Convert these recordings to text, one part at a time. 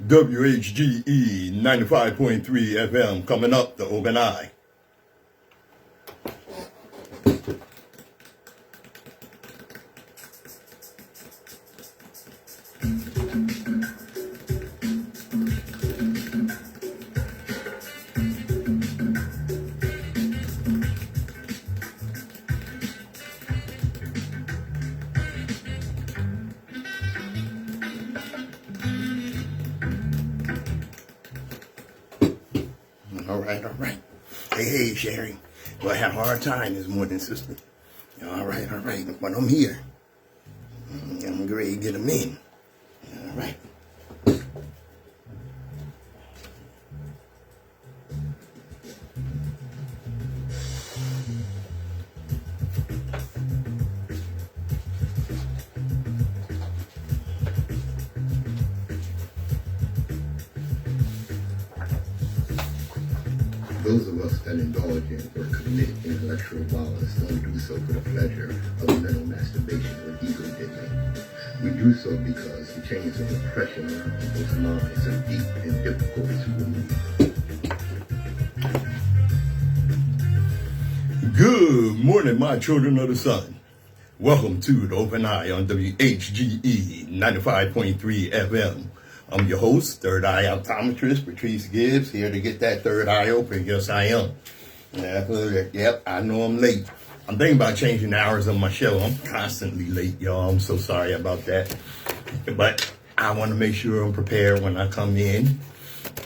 WHGE 95.3 FM coming up, the Open Eye. All right. Hey, Sherry. Well, I had a hard time this morning, sister. All right. But I'm here. I'm ready to get them in. All right. Those of us that indulge in or commit intellectual violence don't do so for the pleasure of mental masturbation or ego digging. We do so because the chains of oppression around people's minds are deep and difficult to remove. Good morning, my children of the sun. Welcome to the Open Eye on WHGE 95.3 FM. I'm your host, Third Eye Optometrist, Patrice Gibbs, here to get that third eye open. Yes, I am. Yep, I know I'm late. I'm thinking about changing the hours of my show. I'm constantly late, y'all. I'm so sorry about that. But I want to make sure I'm prepared when I come in.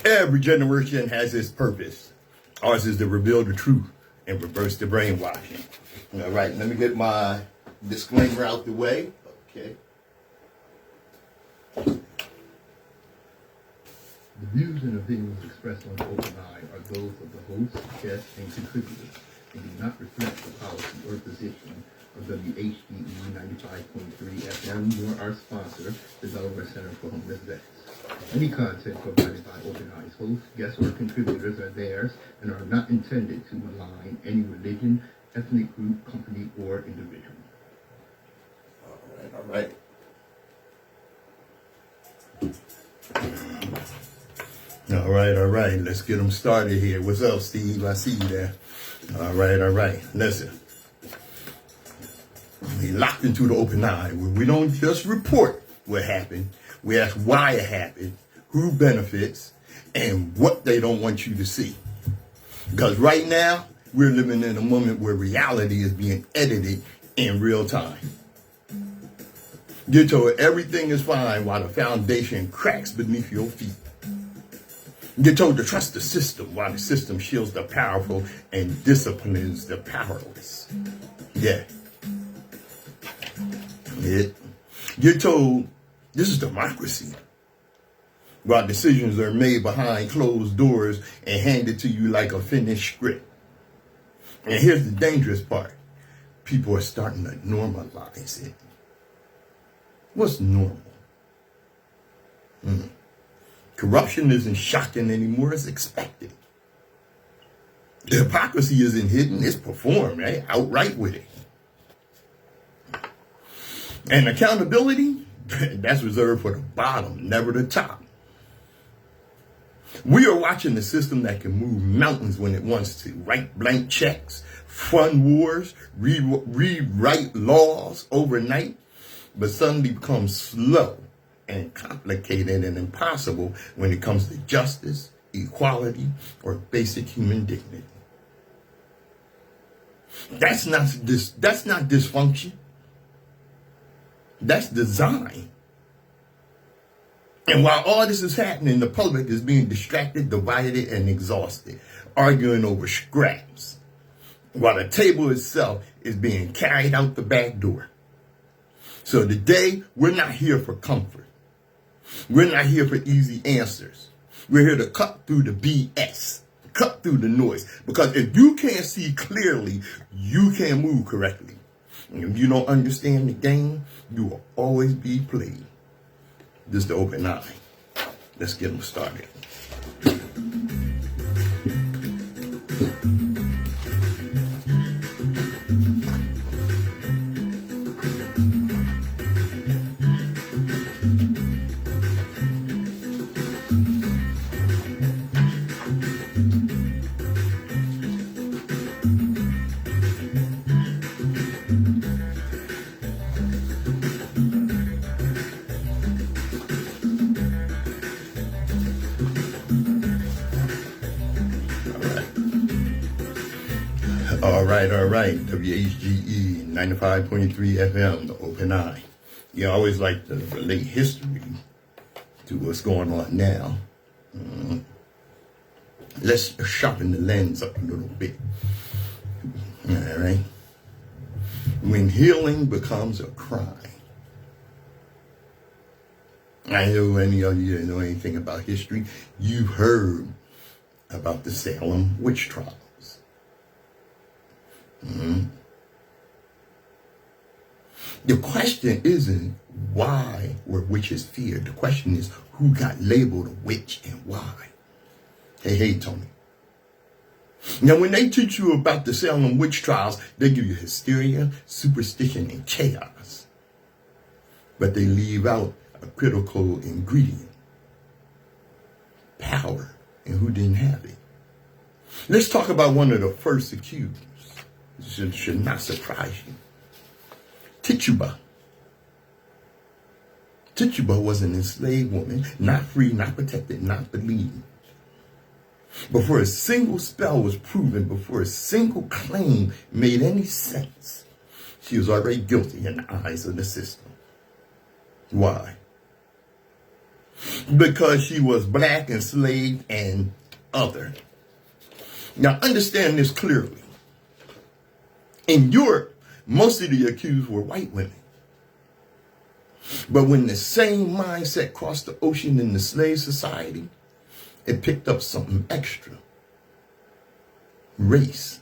Every generation has its purpose. Ours is to reveal the truth and reverse the brainwashing. All right, let me get my disclaimer out the way. Okay. The views and opinions expressed on the Open Eye are those of the host, guests, and contributors, and do not reflect the policy or position of WHGE 95.3 FM nor our sponsor, the Delaware Center for Homeless Vets. Any content provided by Open Eye's hosts, guests, or contributors are theirs and are not intended to malign any religion, ethnic group, company, or individual. All right. All right. Let's get them started here. What's up, Steve? I see you there. All right. Listen. We locked into the Open Eye where we don't just report what happened. We ask why it happened, who benefits, and what they don't want you to see. Because right now, we're living in a moment where reality is being edited in real time. You're told everything is fine while the foundation cracks beneath your feet. You're told to trust the system while the system shields the powerful and disciplines the powerless. Yeah. You're told this is democracy while decisions are made behind closed doors and handed to you like a finished script. And here's the dangerous part. People are starting to normalize it. What's normal? Corruption isn't shocking anymore, it's expected. The hypocrisy isn't hidden, it's performed, right? Outright with it. And accountability, that's reserved for the bottom, never the top. We are watching a system that can move mountains when it wants to, write blank checks, fund wars, rewrite laws overnight, but suddenly becomes slow and complicated and impossible when it comes to justice, equality, or basic human dignity. That's not dysfunction. That's design. And while all this is happening, the public is being distracted, divided, and exhausted, arguing over scraps, while the table itself is being carried out the back door. So today, we're not here for comfort. We're not here for easy answers. We're here to cut through the BS, cut through the noise. Because if you can't see clearly, you can't move correctly. And if you don't understand the game, you will always be played. This is the Open Eye. Let's get them started. All right. WHGE 95.3 FM, the Open Eye. You always like to relate history to what's going on now. Let's sharpen the lens up a little bit. All right. When healing becomes a crime. I know any of you that know anything about history, you've heard about the Salem witch trials. The question isn't why were witches feared. The question is who got labeled a witch and why. Hey, Tony. Now, when they teach you about the Salem witch trials, they give you hysteria, superstition, and chaos. But they leave out a critical ingredient. Power, and who didn't have it. Let's talk about one of the first accused. This should not surprise you. Tituba. Tituba was an enslaved woman, not free, not protected, not believed. Before a single spell was proven, before a single claim made any sense, she was already guilty in the eyes of the system. Why? Because she was black, enslaved, and other. Now understand this clearly. In Europe, most of the accused were white women. But when the same mindset crossed the ocean in the slave society, it picked up something extra. Race.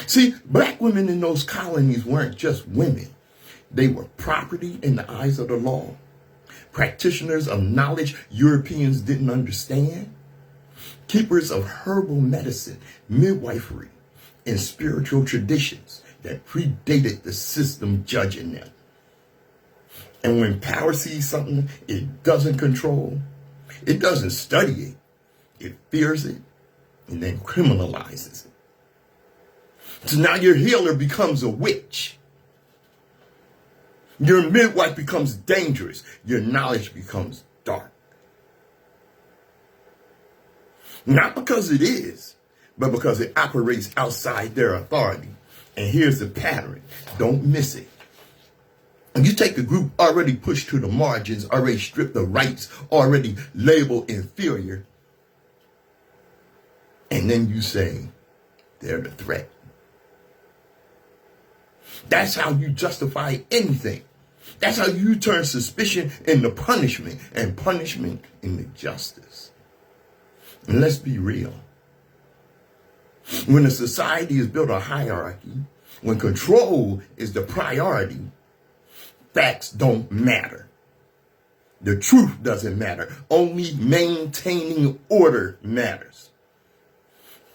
See, black women in those colonies weren't just women. They were property in the eyes of the law. Practitioners of knowledge Europeans didn't understand. Keepers of herbal medicine, midwifery, and spiritual traditions that predated the system judging them. And when power sees something it doesn't control, it doesn't study it fears it, and then criminalizes it. So now your healer becomes a witch. Your midwife becomes dangerous. Your knowledge becomes dark. Not because it is, but because it operates outside their authority. And here's the pattern. Don't miss it. And you take a group already pushed to the margins, already stripped of rights, already labeled inferior, and then you say they're the threat. That's how you justify anything. That's how you turn suspicion into punishment and punishment into justice. And let's be real. When a society is built on hierarchy, when control is the priority, facts don't matter. The truth doesn't matter. Only maintaining order matters.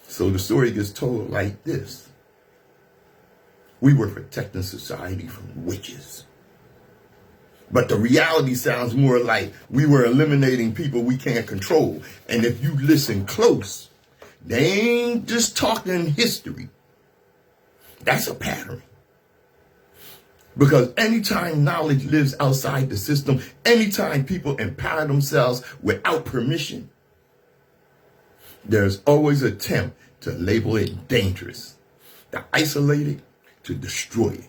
So the story gets told like this. We were protecting society from witches. But the reality sounds more like we were eliminating people we can't control. And if you listen close, they ain't just talking history. That's a pattern. Because anytime knowledge lives outside the system, anytime people empower themselves without permission, there's always an attempt to label it dangerous, to isolate it, to destroy it.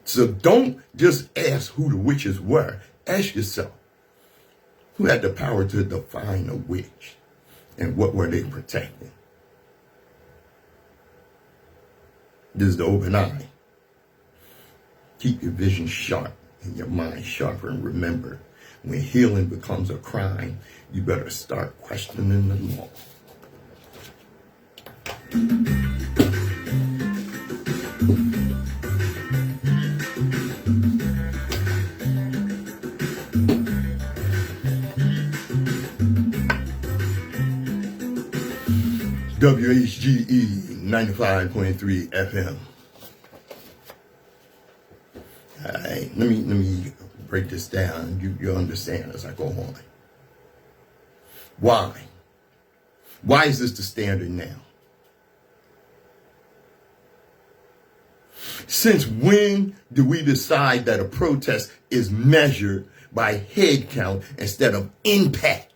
So don't just ask who the witches were. Ask yourself, who had the power to define a witch? And what were they protecting? This is the Open Eye. Keep your vision sharp and your mind sharper. And remember, when healing becomes a crime, you better start questioning the law. WHGE 95.3 FM. All right, let me break this down. You'll understand as I go on. Why? Why is this the standard now? Since when do we decide that a protest is measured by head count instead of impact?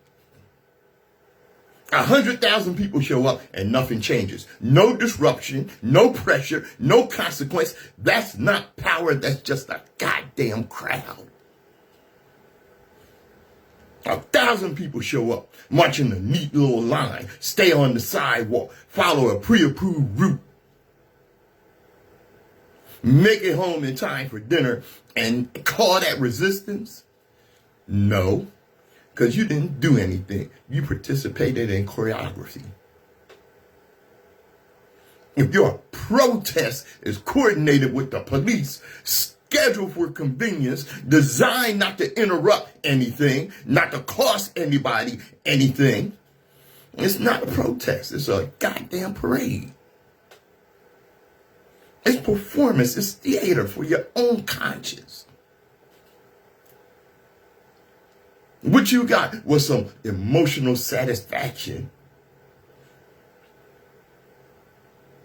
100,000 people show up and nothing changes. No disruption, no pressure, no consequence. That's not power. That's just a goddamn crowd. 1,000 people show up, march in a neat little line, stay on the sidewalk, follow a pre-approved route, make it home in time for dinner, and call that resistance? No, because you didn't do anything. You participated in choreography. If your protest is coordinated with the police, scheduled for convenience, designed not to interrupt anything, not to cost anybody anything, it's not a protest. It's a goddamn parade. It's performance. It's theater for your own conscience. What you got was some emotional satisfaction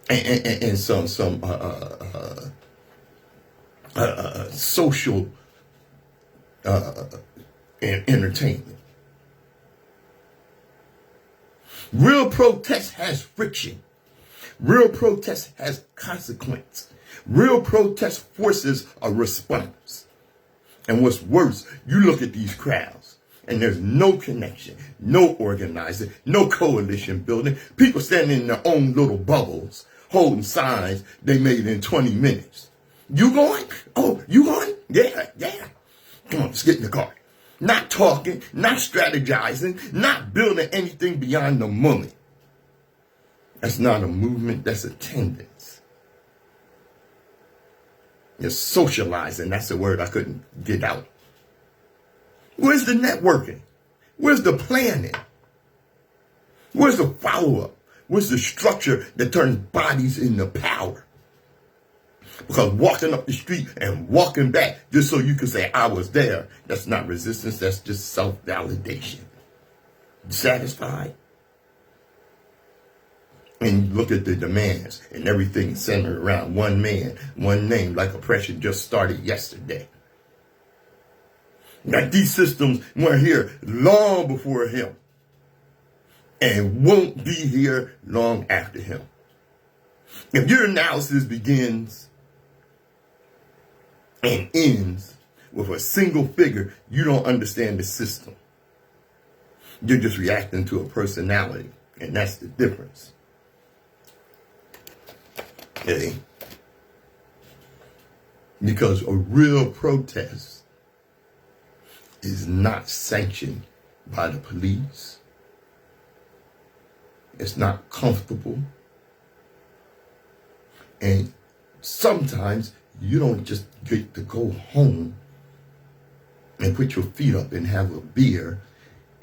and some social entertainment. Real protest has friction. Real protest has consequence. Real protest forces a response. And what's worse, you look at these crowds and there's no connection, no organizing, no coalition building. People standing in their own little bubbles, holding signs they made in 20 minutes. You going? Oh, you going? Yeah. Come on, let's get in the car. Not talking, not strategizing, not building anything beyond the moment. That's not a movement, that's attendance. You're socializing, that's the word I couldn't get out. Where's the networking? Where's the planning? Where's the follow-up? Where's the structure that turns bodies into power? Because walking up the street and walking back just so you can say, I was there, that's not resistance, that's just self-validation. Satisfied? And you look at the demands and everything centered around one man, one name, like oppression just started yesterday. Now these systems weren't here long before him and won't be here long after him. If your analysis begins and ends with a single figure, you don't understand the system. You're just reacting to a personality, and that's the difference. Okay? Because a real protest is not sanctioned by the police. It's not comfortable. And sometimes you don't just get to go home and put your feet up and have a beer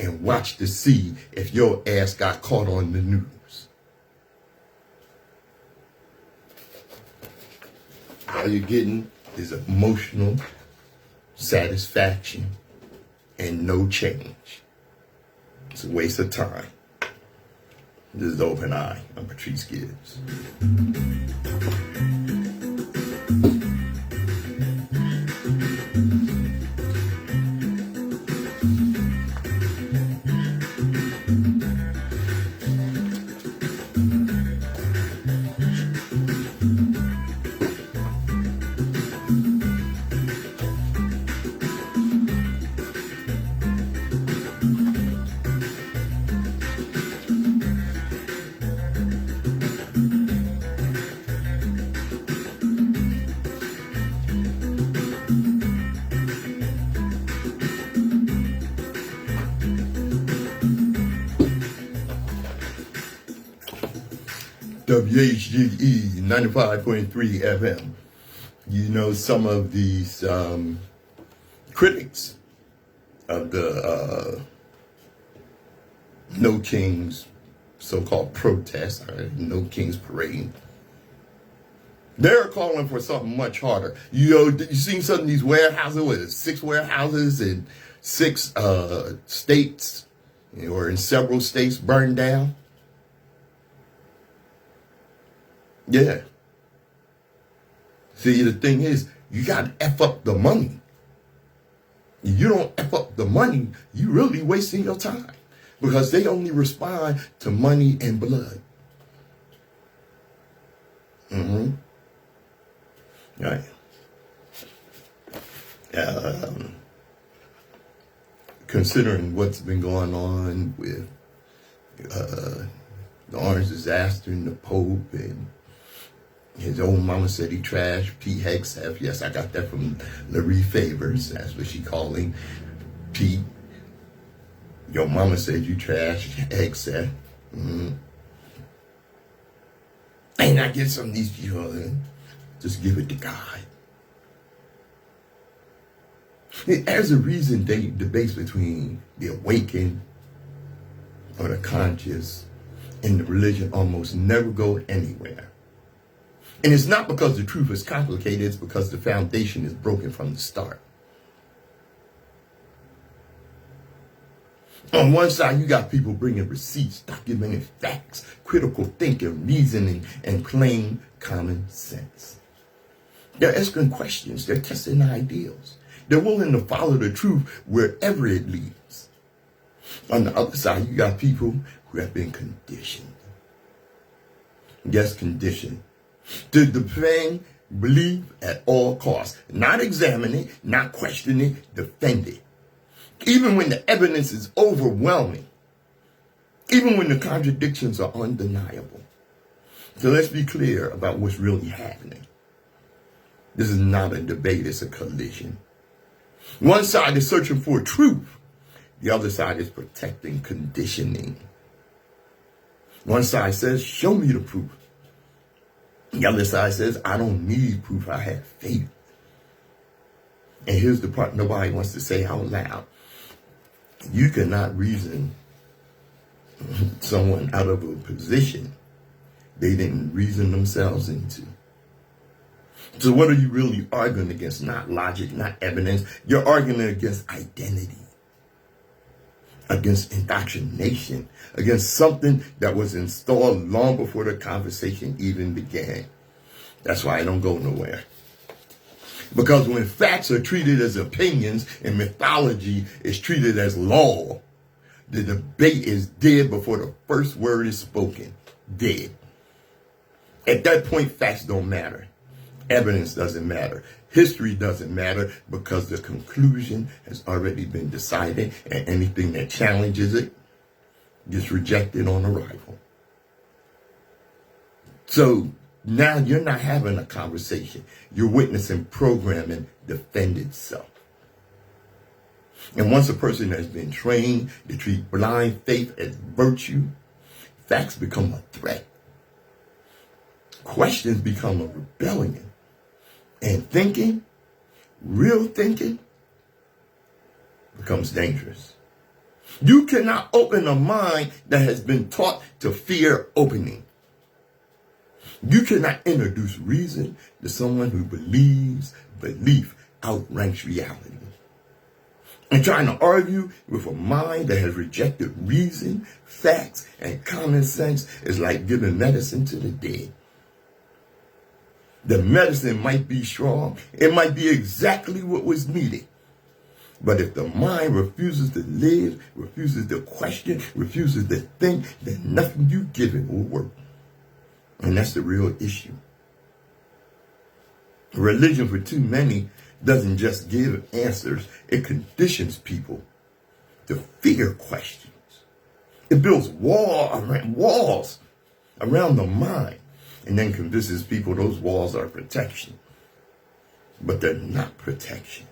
and watch to see if your ass got caught on the news. All you're getting is emotional satisfaction and no change. It's a waste of time. This is Open Eye. I'm Patrice Gibbs. WHGE 95.3 FM. You know, some of these critics of the No Kings so-called protest, or No Kings parade, they're calling for something much harder. You know, you seen some of these warehouses with 6 warehouses in 6 states, or in several states burned down? Yeah. See, the thing is, you got to F up the money. If you don't F up the money, you really wasting your time. because they only respond to money and blood. Right. Considering what's been going on with the Orange disaster and the Pope, and his old mama said he trashed Pete Hegseth. Yes, I got that from Larry Favors. That's what she called him. Pete, your mama said you trashed Hegseth. And I get some of these people, just give it to God. There's a reason debates between the awakened or the conscious and the religion almost never go anywhere. And it's not because the truth is complicated, it's because the foundation is broken from the start. On one side, you got people bringing receipts, documenting facts, critical thinking, reasoning, and plain common sense. They're asking questions. They're testing ideals. They're willing to follow the truth wherever it leads. On the other side, you got people who have been conditioned. Yes, conditioned. To defend, believe at all costs. Not examine it, not question it, defend it. Even when the evidence is overwhelming. Even when the contradictions are undeniable. So let's be clear about what's really happening. This is not a debate, it's a collision. One side is searching for truth. The other side is protecting conditioning. One side says, show me the proof. The other side says, I don't need proof, I have faith. And here's the part nobody wants to say out loud. You cannot reason someone out of a position they didn't reason themselves into. So what are you really arguing against? Not logic, not evidence. You're arguing against identity, against indoctrination, against something that was installed long before the conversation even began. That's why I don't go nowhere. Because when facts are treated as opinions and mythology is treated as law, the debate is dead before the first word is spoken. Dead. At that point, facts don't matter. Evidence doesn't matter. History doesn't matter because the conclusion has already been decided, and anything that challenges it gets rejected on arrival. So now you're not having a conversation. You're witnessing programming defend itself. And once a person has been trained to treat blind faith as virtue, facts become a threat. Questions become a rebellion. And thinking, real thinking, becomes dangerous. You cannot open a mind that has been taught to fear opening. You cannot introduce reason to someone who believes belief outranks reality. And trying to argue with a mind that has rejected reason, facts, and common sense is like giving medicine to the dead. The medicine might be strong. It might be exactly what was needed. But if the mind refuses to live, refuses to question, refuses to think, then nothing you give it will work. And that's the real issue. Religion for too many doesn't just give answers. It conditions people to fear questions. It builds walls around the mind and then convinces people those walls are protection. But they're not protection.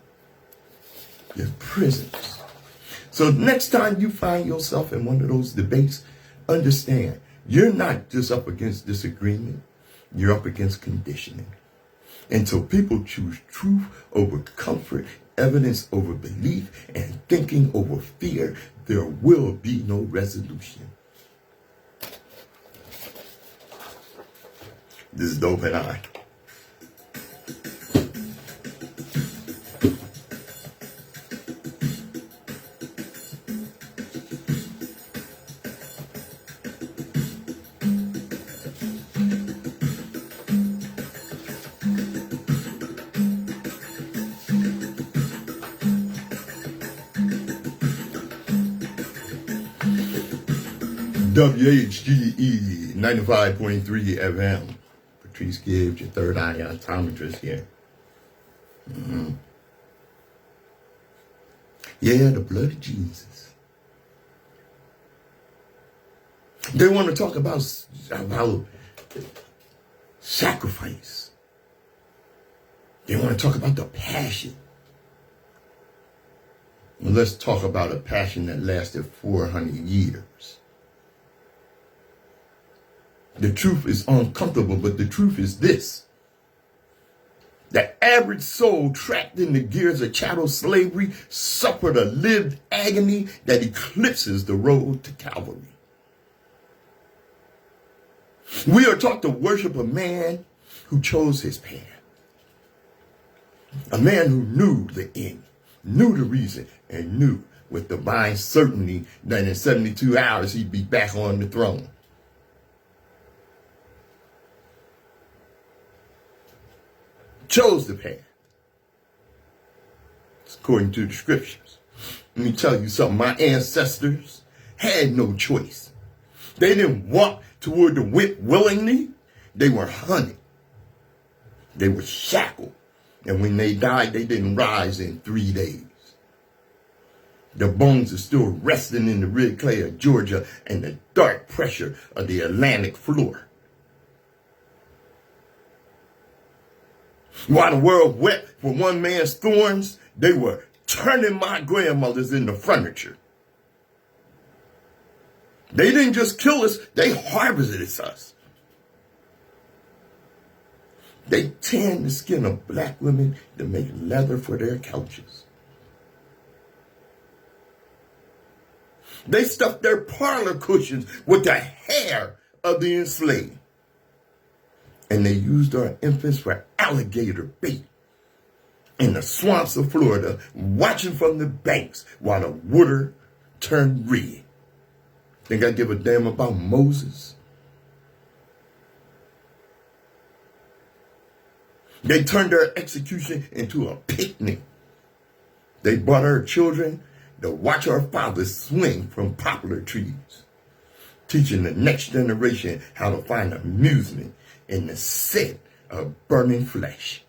They're prisons. So next time you find yourself in one of those debates, understand, you're not just up against disagreement, you're up against conditioning. Until people choose truth over comfort, evidence over belief, and thinking over fear, there will be no resolution. This is Dope and I. WHGE 95.3 FM. Patrice Gibbs, your third eye optometrist here. Yeah, the blood of Jesus. They want to talk about sacrifice. They want to talk about the passion. Well, let's talk about a passion that lasted 400 years. The truth is uncomfortable, but the truth is this. The average soul trapped in the gears of chattel slavery suffered a lived agony that eclipses the road to Calvary. We are taught to worship a man who chose his path. A man who knew the end, knew the reason, and knew with divine certainty that in 72 hours he'd be back on the throne. Chose the path. It's according to the scriptures. Let me tell you something. My ancestors had no choice. They didn't walk toward the whip willingly. They were hunted. They were shackled. And when they died, they didn't rise in 3 days. Their bones are still resting in the red clay of Georgia and the dark pressure of the Atlantic floor. While the world wept for one man's thorns, they were turning my grandmothers into furniture. They didn't just kill us, they harvested us. They tanned the skin of black women to make leather for their couches. They stuffed their parlor cushions with the hair of the enslaved. And they used our infants for alligator bait in the swamps of Florida, watching from the banks while the water turned red. Think I give a damn about Moses? They turned their execution into a picnic. They brought our children to watch our fathers swing from poplar trees, teaching the next generation how to find amusement in the scent of burning flesh.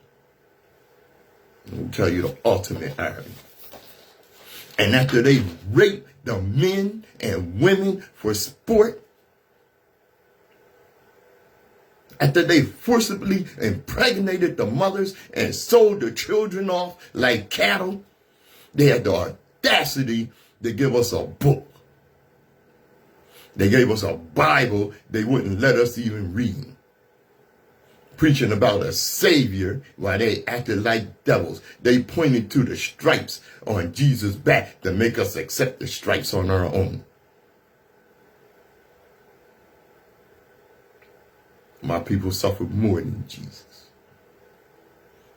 Let me tell you the ultimate irony. And after they raped the men and women for sport, after they forcibly impregnated the mothers and sold the children off like cattle, they had the audacity to give us a book. They gave us a Bible they wouldn't let us even read, preaching about a savior while they acted like devils. They pointed to the stripes on Jesus' back to make us accept the stripes on our own. My people suffered more than Jesus.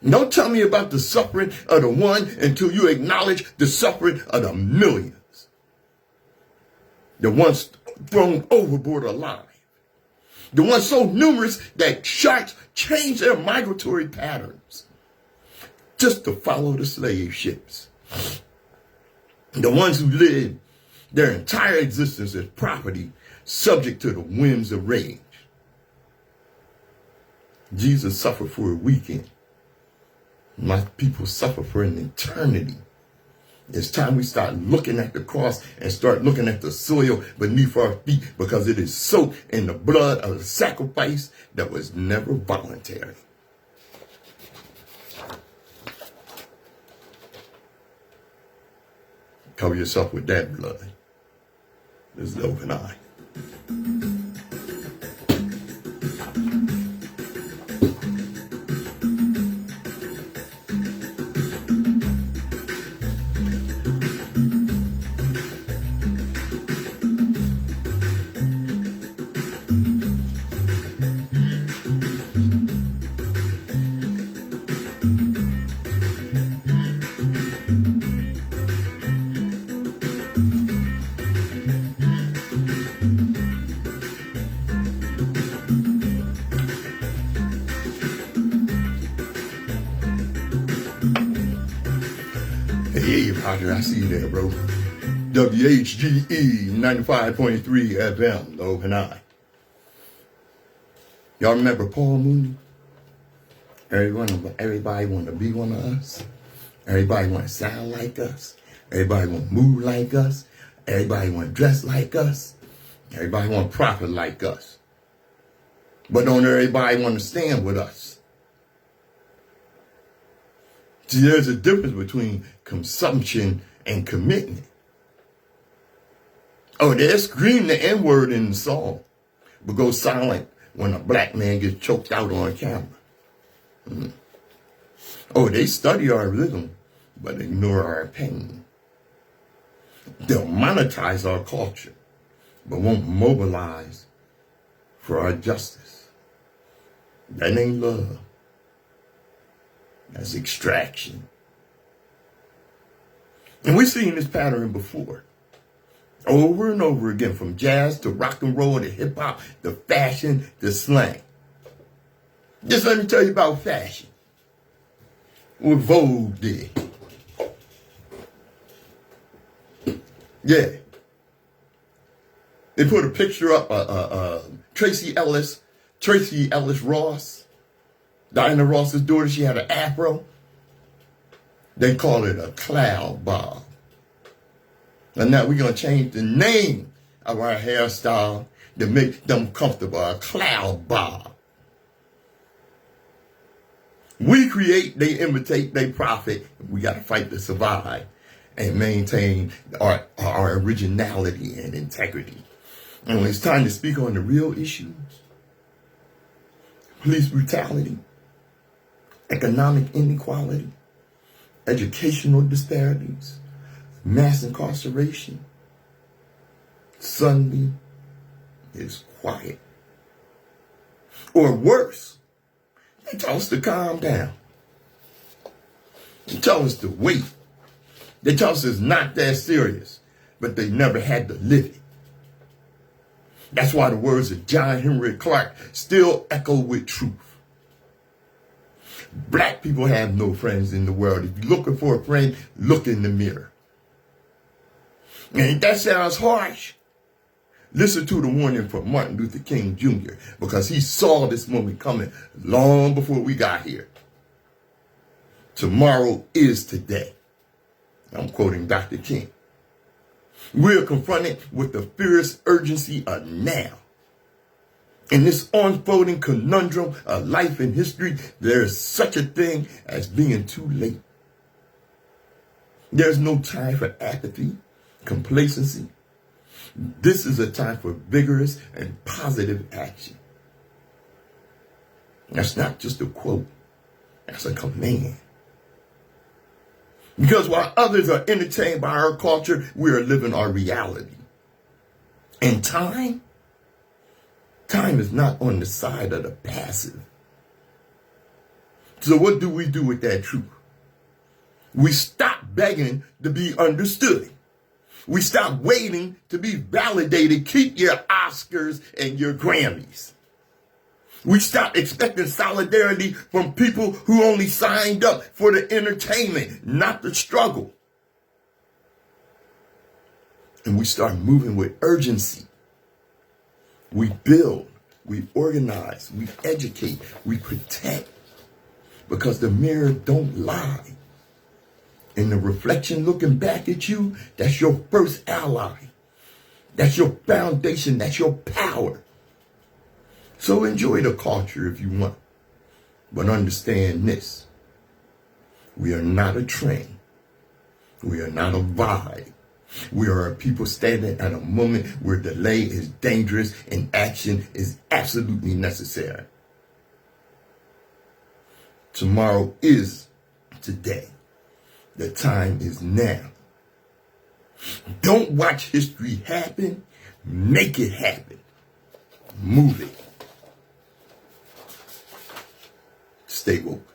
Don't tell me about the suffering of the one until you acknowledge the suffering of the millions. The ones thrown overboard alive. The ones so numerous that sharks change their migratory patterns just to follow the slave ships. The ones who lived their entire existence as property subject to the whims of rage. Jesus suffered for a weekend. My people suffer for an eternity. It's time we start looking at the cross and start looking at the soil beneath our feet, because it is soaked in the blood of the sacrifice that was never voluntary. Cover yourself with that blood. This is Open Eye. Hey, Patrice, I see you there, bro. WHGE 95.3 FM, the Open Eye. Y'all remember Paul Mooney? Everybody want to be one of us. Everybody want to sound like us. Everybody want to move like us. Everybody want to dress like us. Everybody want to profit like us. But don't everybody want to stand with us. See, there's a difference between consumption and commitment. Oh, they scream the N-word in the song, but go silent when a black man gets choked out on camera. Oh, they study our rhythm, but ignore our pain. They'll monetize our culture, but won't mobilize for our justice. That ain't love. That's extraction. And we've seen this pattern before. Over and over again, from jazz to rock and roll to hip hop, to fashion, to slang. Just let me tell you about fashion. What Vogue did. Yeah. They put a picture up, Tracy Ellis Ross, Diana Ross's daughter. She had an afro. They call it a cloud bob. And now we're going to change the name of our hairstyle to make them comfortable, a cloud bob. We create, they imitate, they profit. We got to fight to survive and maintain our originality and integrity. And when it's time to speak on the real issues, police brutality, economic inequality, educational disparities, mass incarceration, suddenly it's quiet. Or worse, they tell us to calm down. They tell us to wait. They tell us it's not that serious, but they never had to live it. That's why the words of John Henry Clark still echo with truth. Black people have no friends in the world. If you're looking for a friend, look in the mirror. And if that sounds harsh, listen to the warning from Martin Luther King Jr. because he saw this moment coming long before we got here. Tomorrow is today. I'm quoting Dr. King. We're confronted with the fierce urgency of now. In this unfolding conundrum of life and history, there is such a thing as being too late. There's no time for apathy, complacency. This is a time for vigorous and positive action. That's not just a quote. That's a command. Because while others are entertained by our culture, we are living our reality. And time is not on the side of the passive. So what do we do with that truth? We stop begging to be understood. We stop waiting to be validated. Keep your Oscars and your Grammys. We stop expecting solidarity from people who only signed up for the entertainment, not the struggle. And we start moving with urgency. We build, we organize, we educate, we protect. Because the mirror don't lie. And the reflection looking back at you, that's your first ally. That's your foundation, that's your power. So enjoy the culture if you want. But understand this. We are not a trend. We are not a vibe. We are a people standing at a moment where delay is dangerous and action is absolutely necessary. Tomorrow is today. The time is now. Don't watch history happen. Make it happen. Move it. Stay woke.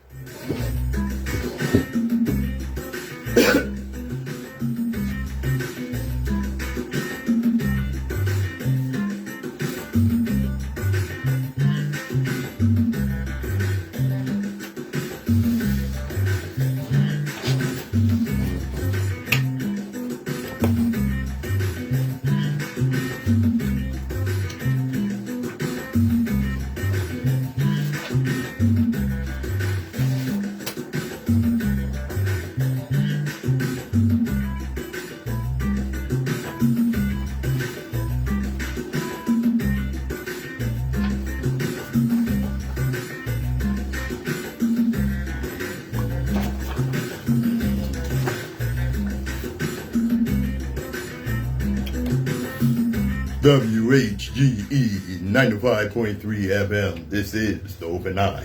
WHGE 95.3 FM. This is the Open Eye.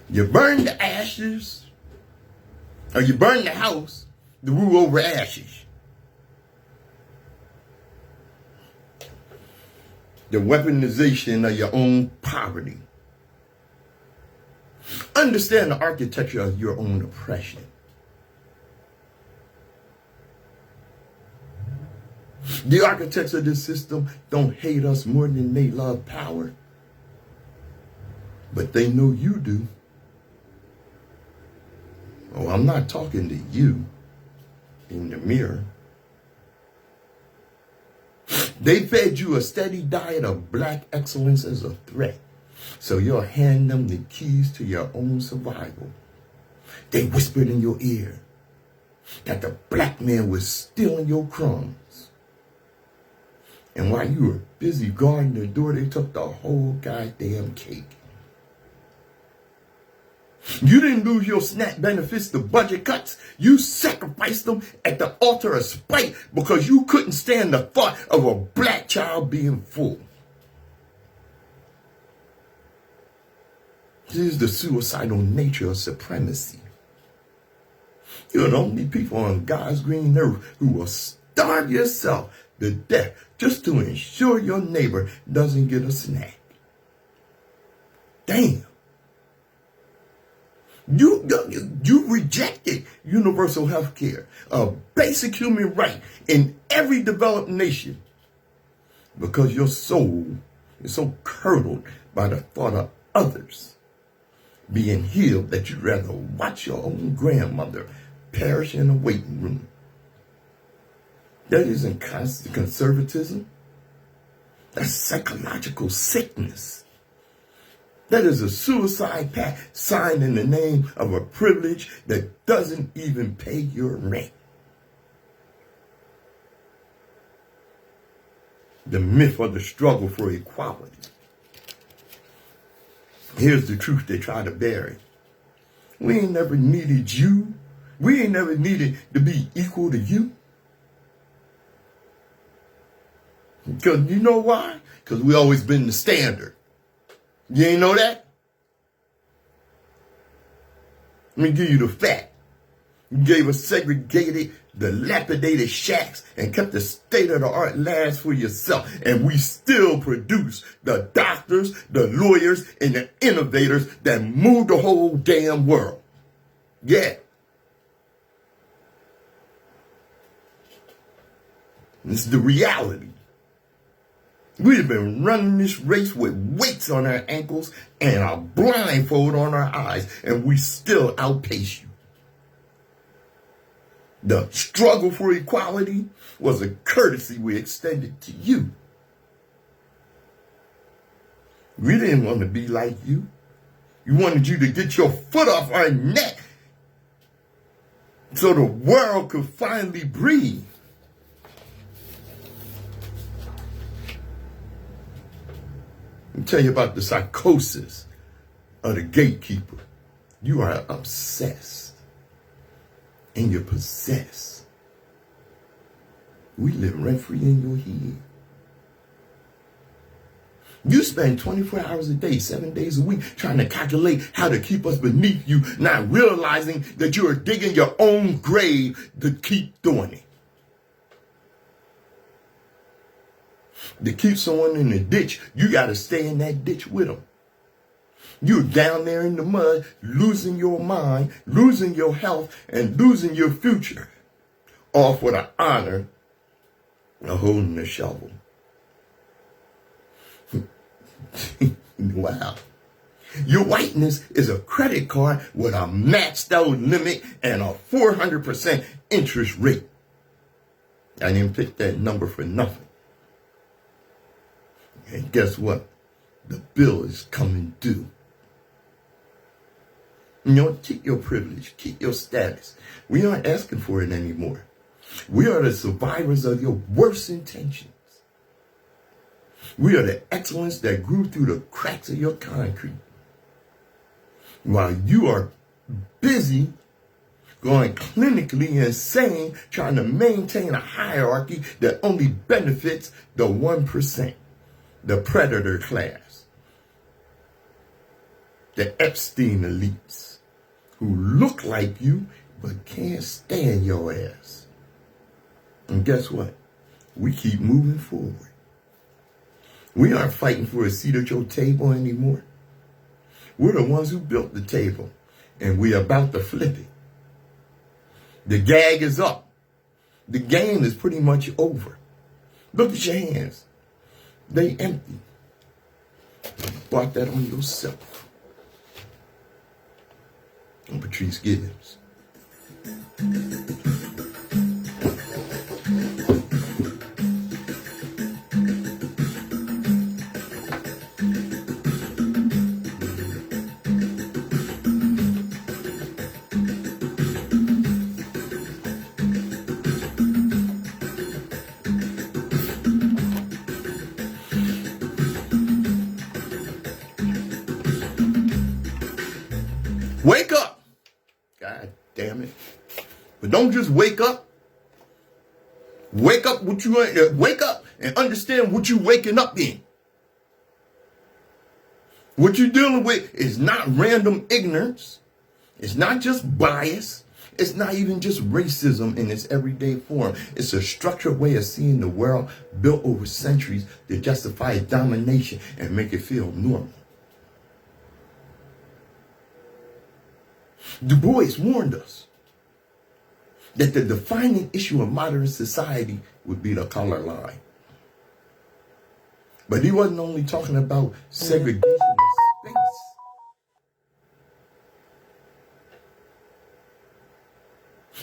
You burn the ashes, or you burn the house to rule over ashes. The weaponization of your own poverty. Understand the architecture of your own oppression. The architects of this system don't hate us more than they love power. But they know you do. Oh, I'm not talking to you in the mirror. They fed you a steady diet of black excellence as a threat. So you'll hand them the keys to your own survival. They whispered in your ear that the black man was stealing your crumbs. And while you were busy guarding the door, they took the whole goddamn cake. You didn't lose your SNAP benefits to budget cuts. You sacrificed them at the altar of spite because you couldn't stand the thought of a black child being full. This is the suicidal nature of supremacy. You're the only people on God's green earth who will starve yourself to death just to ensure your neighbor doesn't get a snack. Damn. You rejected universal health care, a basic human right in every developed nation, because your soul is so curdled by the thought of others being healed that you'd rather watch your own grandmother perish in a waiting room. That isn't constant conservatism. That's psychological sickness. That is a suicide pact signed in the name of a privilege that doesn't even pay your rent. The myth of the struggle for equality. Here's the truth they try to bury. We ain't never needed you. We ain't never needed to be equal to you. Because you know why? Because we always been the standard. You ain't know that? Let me give you the fact. You gave us segregated, dilapidated shacks and kept the state-of-the-art labs for yourself. And we still produce the doctors, the lawyers, and the innovators that move the whole damn world. Yeah. This is the reality. We've been running this race with weights on our ankles and a blindfold on our eyes, and we still outpace you. The struggle for equality was a courtesy we extended to you. We didn't want to be like you. We wanted you to get your foot off our neck so the world could finally breathe. Let me tell you about the psychosis of the gatekeeper. You are obsessed and you're possessed. We live rent-free in your head. You spend 24 hours a day, 7 days a week, trying to calculate how to keep us beneath you, not realizing that you are digging your own grave to keep doing it. To keep someone in the ditch, you got to stay in that ditch with them. You're down there in the mud, losing your mind, losing your health, and losing your future, all for the honor of holding the shovel. Wow. Your whiteness is a credit card with a maxed out limit and a 400% interest rate. I didn't pick that number for nothing. And guess what? The bill is coming due. You know, keep your privilege, keep your status. We aren't asking for it anymore. We are the survivors of your worst intentions. We are the excellence that grew through the cracks of your concrete. While you are busy going clinically insane trying to maintain a hierarchy that only benefits the 1%, the predator class, the Epstein elites who look like you but can't stand your ass. And guess what? We keep moving forward. We aren't fighting for a seat at your table anymore. We're the ones who built the table, and we're about to flip it. The gag is up. The game is pretty much over. Look at your hands. They empty. You bought that on yourself. I'm Patrice Gibbs. Wake up! God damn it. But don't just wake up. Wake up and understand what you're waking up in. What you're dealing with is not random ignorance. It's not just bias. It's not even just racism in its everyday form. It's a structured way of seeing the world built over centuries to justify domination and make it feel normal. Du Bois warned us that the defining issue of modern society would be the color line. But he wasn't only talking about segregation of space.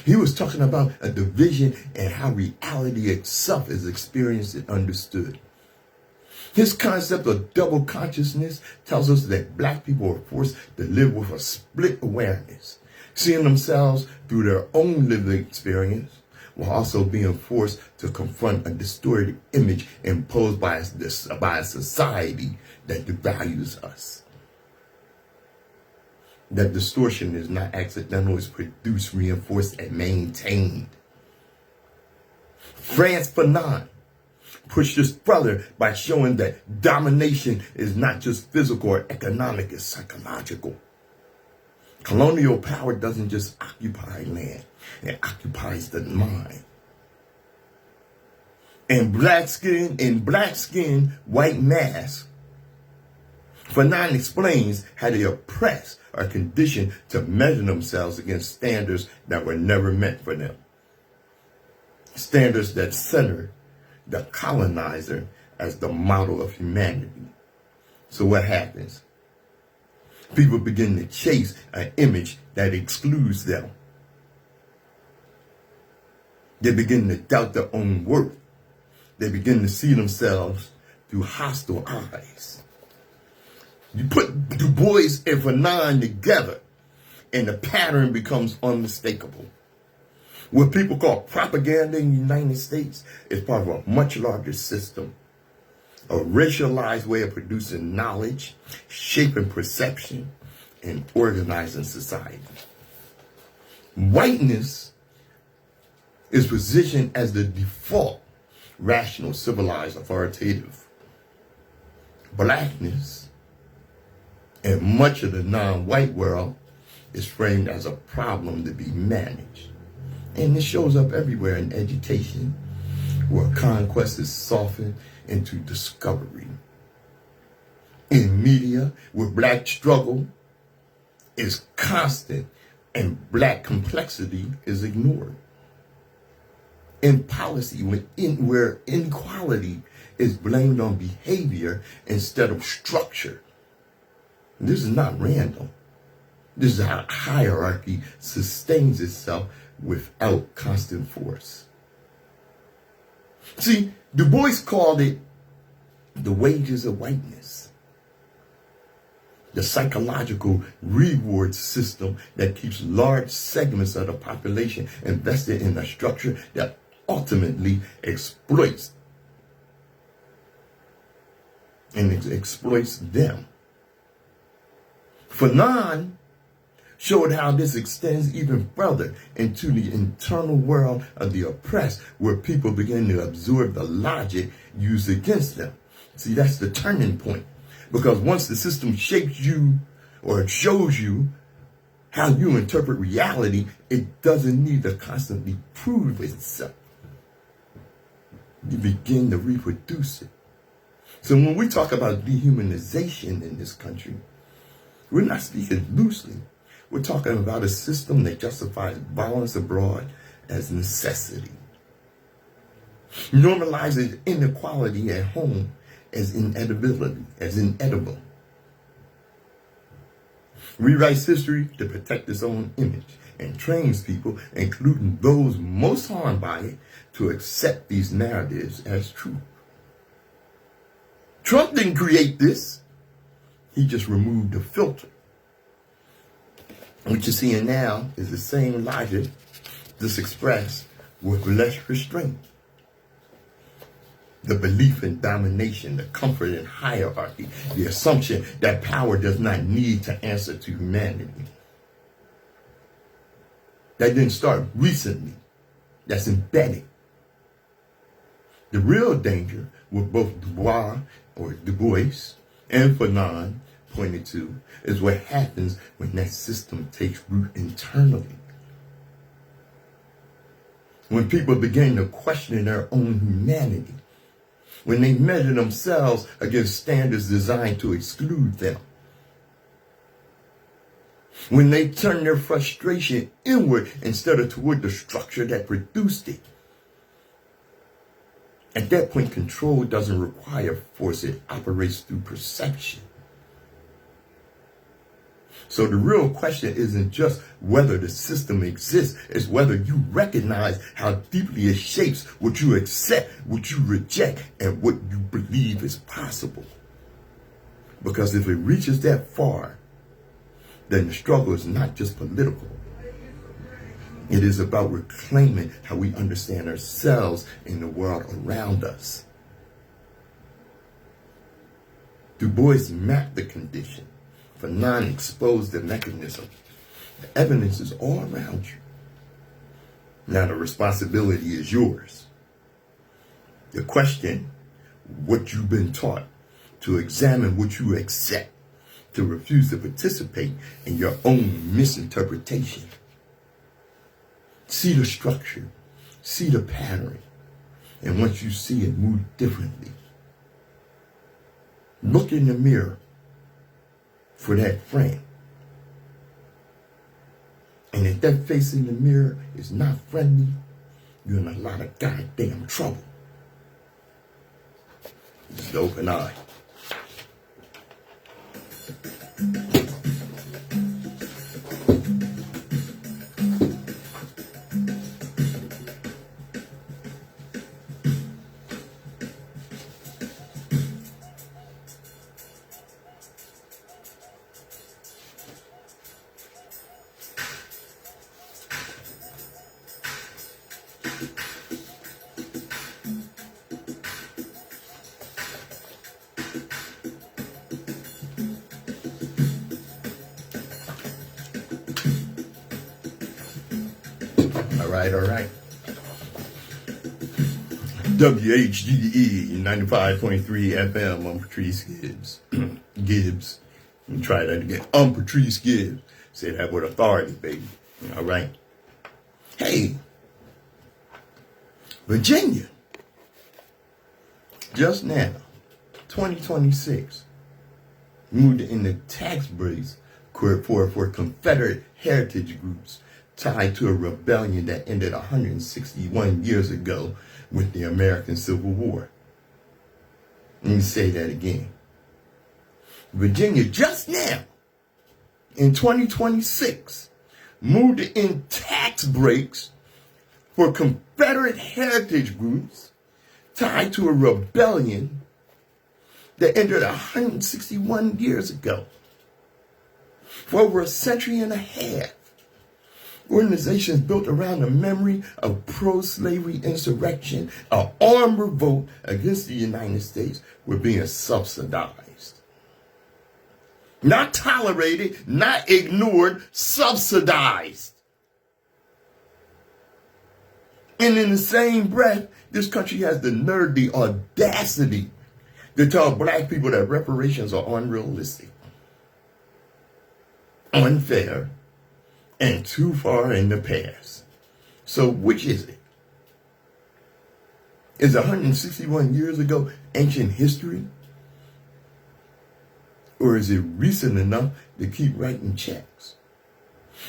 He was talking about a division and how reality itself is experienced and understood. His concept of double consciousness tells us that black people are forced to live with a split awareness, seeing themselves through their own lived experience, while also being forced to confront a distorted image imposed by a society that devalues us. That distortion is not accidental, it's produced, reinforced, and maintained. Frantz Fanon pushed this further by showing that domination is not just physical or economic, it's psychological. Colonial power doesn't just occupy land, it occupies the mind. In black skin, white mask, Fanon explains how the oppressed are conditioned to measure themselves against standards that were never meant for them. Standards that center the colonizer as the model of humanity. So what happens? People begin to chase an image that excludes them. They begin to doubt their own worth. They begin to see themselves through hostile eyes. You put Du Bois and Fanon together, and the pattern becomes unmistakable. What people call propaganda in the United States is part of a much larger system, a racialized way of producing knowledge, shaping perception, and organizing society. Whiteness is positioned as the default, rational, civilized, authoritative. Blackness, and much of the non-white world, is framed as a problem to be managed. And this shows up everywhere in education, where conquest is softened into discovery. In media, where black struggle is constant and black complexity is ignored. In policy, where inequality is blamed on behavior instead of structure. This is not random. This is how hierarchy sustains itself without constant force. See, Du Bois called it the wages of whiteness. The psychological reward system that keeps large segments of the population invested in a structure that ultimately exploits them. Fanon showed how this extends even further into the internal world of the oppressed, where people begin to absorb the logic used against them. See, that's the turning point. Because once the system shapes you or shows you how you interpret reality, it doesn't need to constantly prove itself. You begin to reproduce it. So when we talk about dehumanization in this country, we're not speaking loosely. We're talking about a system that justifies violence abroad as necessity, normalizes inequality at home as inedible, rewrites history to protect its own image, and trains people, including those most harmed by it, to accept these narratives as true. Trump didn't create this. He just removed the filter. What you're seeing now is the same logic, just expressed with less restraint. The belief in domination, the comfort in hierarchy, the assumption that power does not need to answer to humanity. That didn't start recently. That's embedded. The real danger with both Du Bois and Fanon pointed to is what happens when that system takes root internally. When people begin to question their own humanity, when they measure themselves against standards designed to exclude them, when they turn their frustration inward instead of toward the structure that produced it. At that point, control doesn't require force. It operates through perception. So the real question isn't just whether the system exists, it's whether you recognize how deeply it shapes what you accept, what you reject, and what you believe is possible. Because if it reaches that far, then the struggle is not just political. It is about reclaiming how we understand ourselves in the world around us. Du Bois mapped the condition. Fanon exposed the mechanism. The evidence is all around you. Now the responsibility is yours. The question, what you've been taught, to examine what you accept, to refuse to participate in your own misinterpretation. See the structure, see the pattern, and once you see it, move differently. Look in the mirror for that friend. And if that face in the mirror is not friendly, you're in a lot of goddamn trouble. Just open eye. All right. WHGE 95.3 FM. I'm Patrice Gibbs. Gibbs. Let me try that again. I'm Patrice Gibbs. Say that with authority, baby. All right. Hey, Virginia. Just now, 2026, moved in the tax breaks for Confederate heritage groups tied to a rebellion that ended 161 years ago with the American Civil War. Let me say that again. Virginia just now, in 2026, moved in tax breaks for Confederate heritage groups tied to a rebellion that ended 161 years ago. For over a century and a half, organizations built around the memory of pro-slavery insurrection, an armed revolt against the United States, were being subsidized. Not tolerated, not ignored, subsidized. And in the same breath, this country has the nerve, the audacity to tell black people that reparations are unrealistic, unfair, and too far in the past. So which is it? Is 161 years ago ancient history? Or is it recent enough to keep writing checks?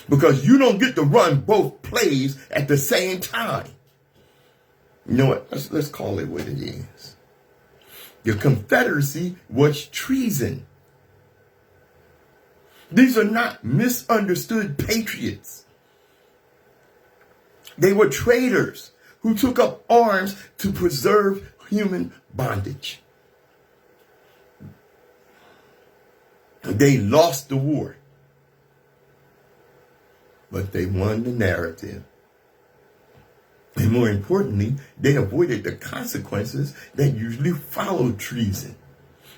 Because you don't get to run both plays at the same time. You know what? Let's call it what it is. The Confederacy was treason. These are not misunderstood patriots. They were traitors who took up arms to preserve human bondage. They lost the war, but they won the narrative. And more importantly, they avoided the consequences that usually follow treason.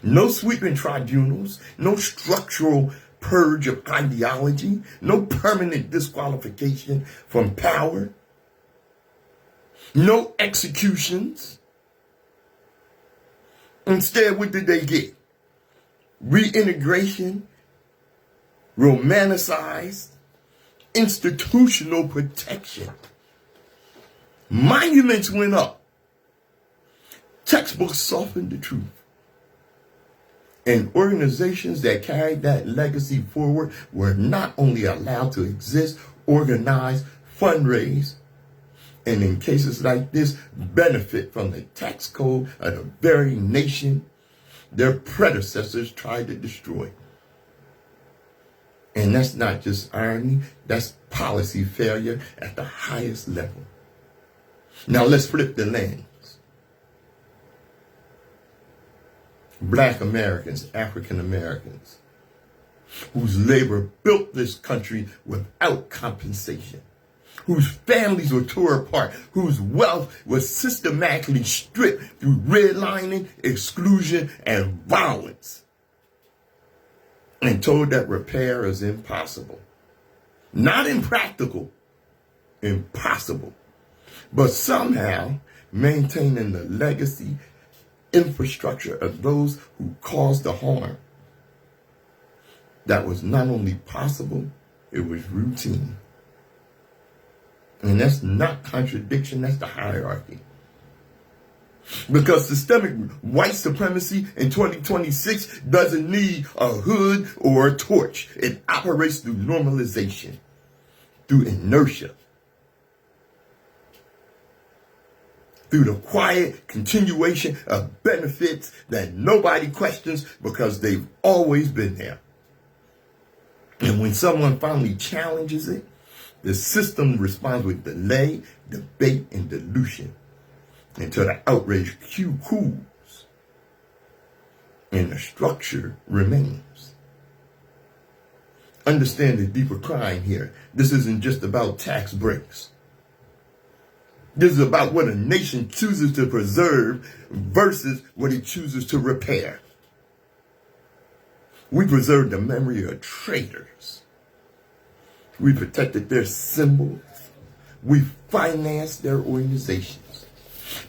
No sweeping tribunals, no structural purge of ideology, no permanent disqualification from power, no executions. Instead, what did they get? Reintegration, romanticized, institutional protection. Monuments went up. Textbooks softened the truth. And organizations that carried that legacy forward were not only allowed to exist, organize, fundraise, and in cases like this, benefit from the tax code of the very nation their predecessors tried to destroy. And that's not just irony, that's policy failure at the highest level. Now let's flip the lens. Black Americans, African Americans, whose labor built this country without compensation, whose families were torn apart, whose wealth was systematically stripped through redlining, exclusion, and violence, and told that repair is impossible. Not impractical, impossible. But somehow maintaining the legacy infrastructure of those who caused the harm. That was not only possible, it was routine. And that's not contradiction, that's the hierarchy. Because systemic white supremacy in 2026 doesn't need a hood or a torch. It operates through normalization, through inertia, through the quiet continuation of benefits that nobody questions because they've always been there. And when someone finally challenges it, the system responds with delay, debate, and dilution until the outrage cue cools and the structure remains. Understand the deeper crime here. This isn't just about tax breaks. This is about what a nation chooses to preserve versus what it chooses to repair. We preserved the memory of traitors. We protected their symbols. We financed their organizations.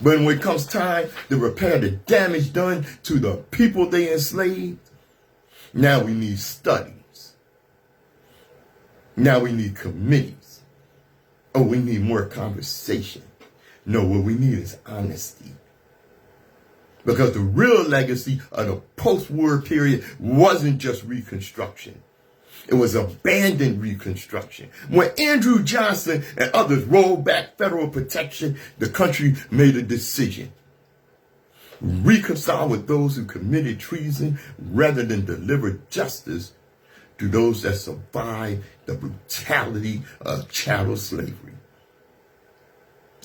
But when it comes time to repair the damage done to the people they enslaved, now we need studies. Now we need committees. Oh, we need more conversation. No, what we need is honesty. Because the real legacy of the post-war period wasn't just Reconstruction. It was abandoned Reconstruction. When Andrew Johnson and others rolled back federal protection, the country made a decision. Reconcile with those who committed treason rather than deliver justice to those that survived the brutality of chattel slavery.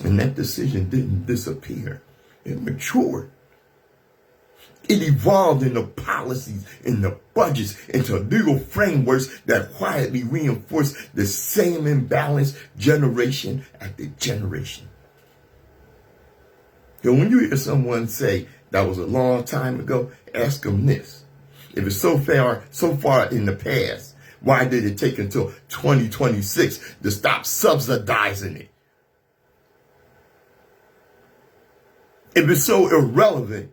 And that decision didn't disappear. It matured. It evolved into policies, into budgets, into legal frameworks that quietly reinforce the same imbalance generation after generation. So when you hear someone say that was a long time ago, ask them this. If it's so far in the past, why did it take until 2026 to stop subsidizing it? If it's so irrelevant,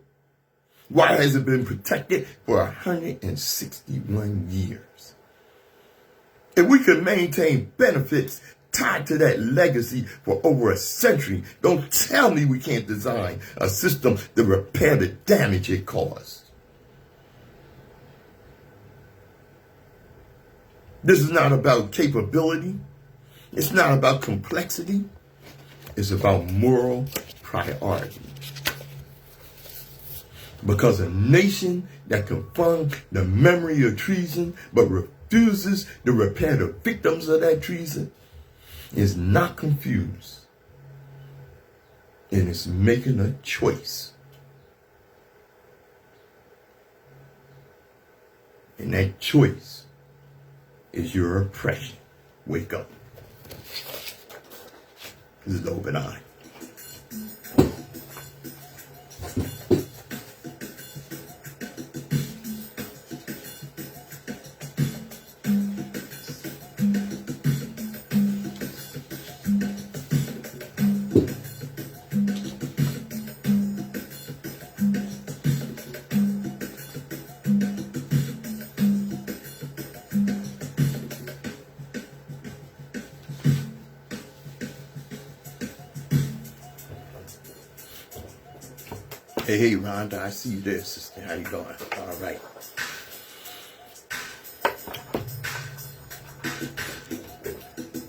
why has it been protected for 161 years? If we can maintain benefits tied to that legacy for over a century, don't tell me we can't design a system to repair the damage it caused. This is not about capability. It's not about complexity. It's about moral priority. Because a nation that can fund the memory of treason but refuses to repair the victims of that treason is not confused, and it's making a choice. And that choice is your oppression. Wake up. This is Open Eye. Hey, Rhonda, I see you there, sister. How you doing? All right.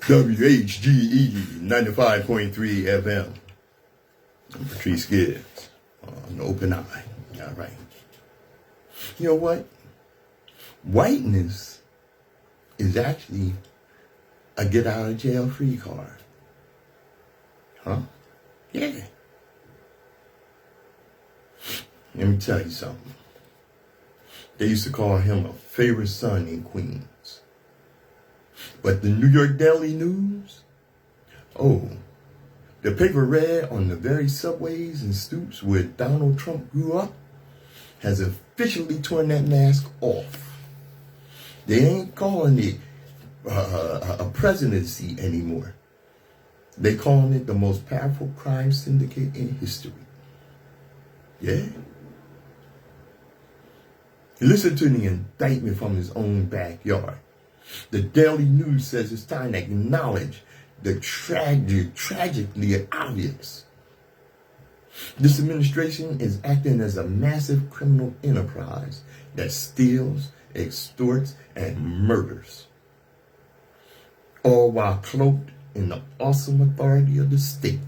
WHGE 95.3 FM. I'm Patrice Gibbs on Open Eye. All right. You know what? Whiteness is actually a get out of jail free card. Huh? Yeah. Let me tell you something. They used to call him a favorite son in Queens. But the New York Daily News, the paper read on the very subways and stoops where Donald Trump grew up, has officially torn that mask off. They ain't calling it a presidency anymore. They calling it the most powerful crime syndicate in history. Yeah. Listen to the indictment from his own backyard. The Daily News says it's time to acknowledge the tragically obvious. This administration is acting as a massive criminal enterprise that steals, extorts, and murders, all while cloaked in the awesome authority of the state.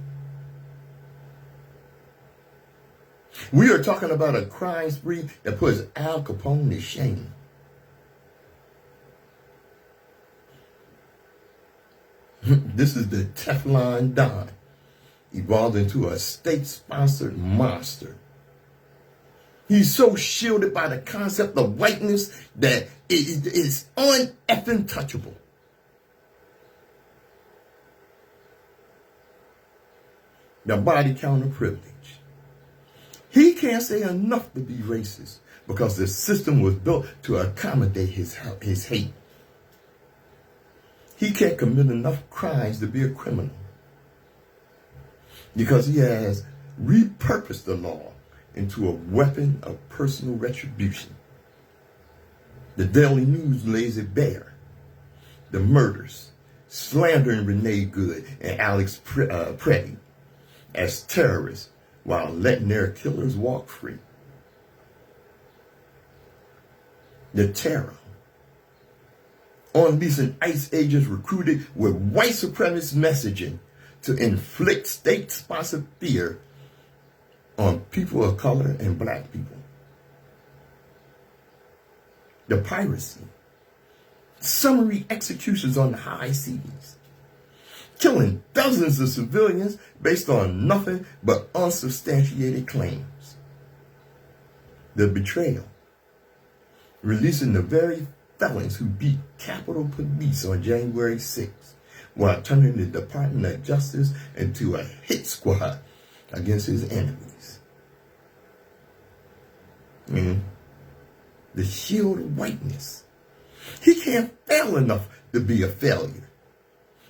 We are talking about a crime spree that puts Al Capone to shame. This is the Teflon Don, evolved into a state-sponsored monster. He's so shielded by the concept of whiteness that it is un-effing touchable. The body count of privilege. He can't say enough to be racist because the system was built to accommodate his hate. He can't commit enough crimes to be a criminal because he has repurposed the law into a weapon of personal retribution. The Daily News lays it bare. The murders, slandering Renee Good and Alex Preddy as terrorists while letting their killers walk free. The terror. Unleashing ICE agents recruited with white supremacist messaging to inflict state-sponsored fear on people of color and black people. The piracy. Summary executions on the high seas. Killing dozens of civilians based on nothing but unsubstantiated claims. The betrayal. Releasing the very felons who beat Capitol Police on January 6th while turning the Department of Justice into a hit squad against his enemies. The the shield of whiteness. He can't fail enough to be a failure.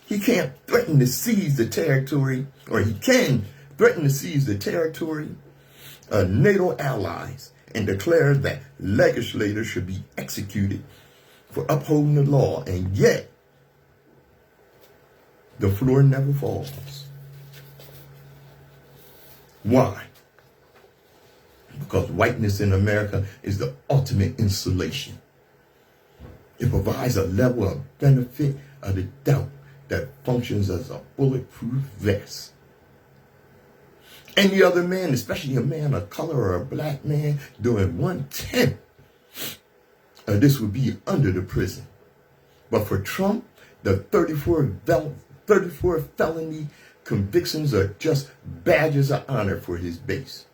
He can't threaten to seize the territory, or he can threaten to seize the territory of NATO allies and declare that legislators should be executed for upholding the law, and yet the floor never falls. Why? Because whiteness in America is the ultimate insulation. It provides a level of benefit of the doubt that functions as a bulletproof vest. Any other man, especially a man of color or a black man, doing 1/10 of this would be under the prison. But for Trump, the 34 felony convictions are just badges of honor for his base.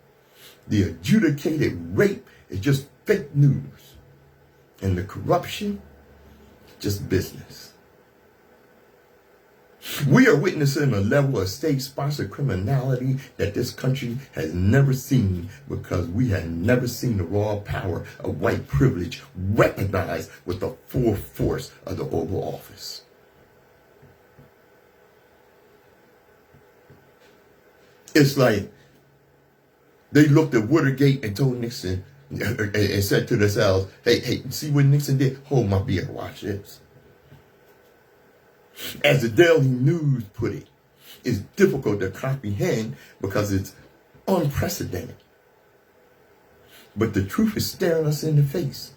The adjudicated rape is just fake news. And the corruption, just business. We are witnessing a level of state-sponsored criminality that this country has never seen, because we have never seen the raw power of white privilege weaponized with the full force of the Oval Office. It's like they looked at Watergate and told Nixon and said to themselves, hey, see what Nixon did? Hold my beer, watch this. As the Daily News put it, it's difficult to comprehend because it's unprecedented. But the truth is staring us in the face.